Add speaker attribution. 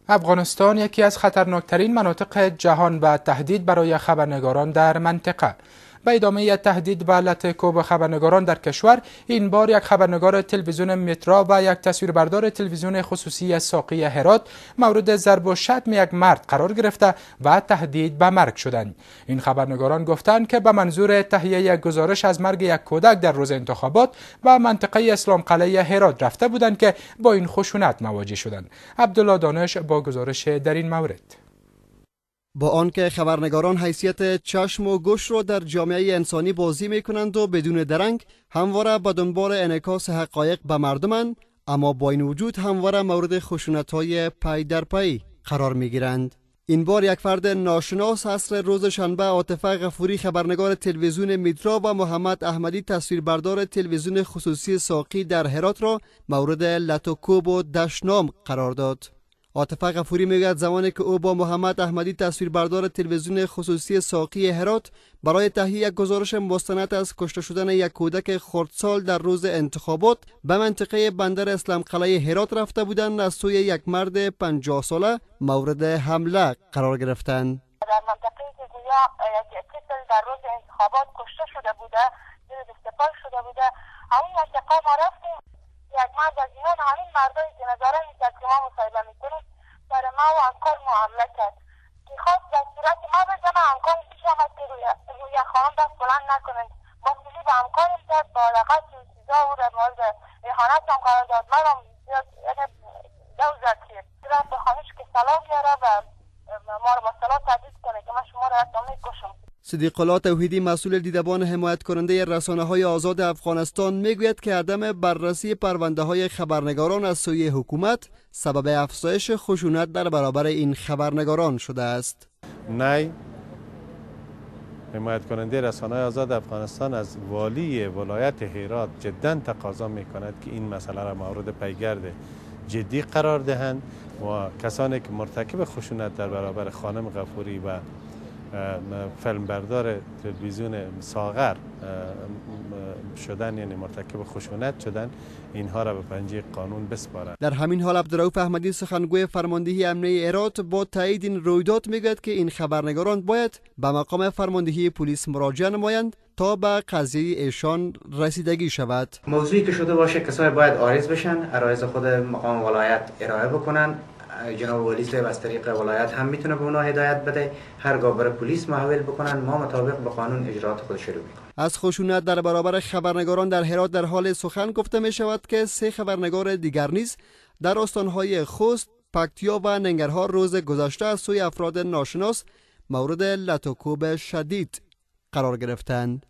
Speaker 1: افغانستان یکی از خطرناکترین مناطق جهان و تهدید برای خبرنگاران در منطقه. به ادامه تهدید به لطکوب خبرنگاران در کشور، این بار یک خبرنگار تلویزیون مترا و یک تصویربردار تلویزیون خصوصی ساقی هرات مورد ضرب و شتم یک مرد قرار گرفته و تهدید به مرگ شدند. این خبرنگاران گفتند که به منظور تهیه یک گزارش از مرگ یک کودک در روز انتخابات به منطقه اسلام قلعه هرات رفته بودند که با این خشونت مواجه شدند. عبدالله دانش با گزارش در این مورد.
Speaker 2: با آنکه خبرنگاران حیثیت چشم و گوش را در جامعه انسانی بازی می کنند و بدون درنگ همواره به دنبال انعکاس حقایق به مردمند، اما با این وجود همواره مورد خشونت‌های پی در پی قرار می گیرند. این بار یک فرد ناشناس عصر روز شنبه عاطفه غفوری خبرنگار تلویزیون مترا و محمد احمدی تصویربردار تلویزیون خصوصی ساقی در هرات را مورد لطکوب و دشنام قرار داد. عاطفه غفوری میگوید زمانی که او با محمد احمدی تصویربردار تلویزیون خصوصی ساقی هرات برای تهیه یک گزارش مستند از کشته شدن یک کودک خردسال در روز انتخابات به منطقه بندر اسلام قلعه هرات رفته بودند، از سوی یک مرد 50 ساله مورد حمله قرار گرفتند.
Speaker 3: در منطقه که گویا یک طفل در روز انتخابات کشته شده بوده، زیر استعفا شده بوده، همین منطقه ما رفتیم. یک مرد از اینا همین مردایی که نظاره میکرد که ما مصاحبه میکنیم در ما و همکار حمله کرد که خواست در صورت ما بزنه. همکار پیش آمد که روی خانم دست بلند نکنند، با سیلی به همکارم کرد، با لغت و چیزا او را مورد اهانت هم قرار داد. من هم دوزد که رفت به خانش که سلام بیاره و ما رو با سلام تهدید کنه که من شما را حتی میکشم.
Speaker 2: صدیق الله توحیدی مسئول دیدبان حمایت کننده رسانه‌های آزاد افغانستان میگوید که عدم بررسی پرونده‌های خبرنگاران از سوی حکومت سبب افزایش خشونت در برابر این خبرنگاران شده است.
Speaker 4: نه، حمایت کننده رسانه‌های آزاد افغانستان از والی ولایت هرات جدا تقاضا می‌کند که این مسئله را مورد پیگرد جدی قرار دهند و کسانی که مرتکب خشونت در برابر خانم غفوری و فیلمبردار تلویزیون ساغر شدن، یعنی مرتکب خشونت شدن، اینها را به پنجه قانون بسپارند.
Speaker 2: در همین حال عبدالرؤوف احمدی سخنگوی فرماندهی امنیه هرات با تایید این رویداد میگوید که این خبرنگاران باید به مقام فرماندهی پلیس مراجعه نمایند تا به قضیه ایشان رسیدگی شود.
Speaker 5: موضوعی که شده باشه کسایی باید عارض بشن، عرایض خود مقام ولایت ارائه بکنن. جناب والی صاحب از طریق ولایت هم میتونه به اونا هدایت بده، هرگاه برای پلیس محول بکنن، ما مطابق به قانون اجرات خود شروع میکنیم.
Speaker 2: از خشونت در برابر خبرنگاران در هرات در حال سخن گفته می شود که 3 خبرنگار دیگر نیز در استانهای خوست، پکتیا و ننگرهار روز گذشته از سوی افراد ناشناس مورد لطکوب شدید قرار گرفتند.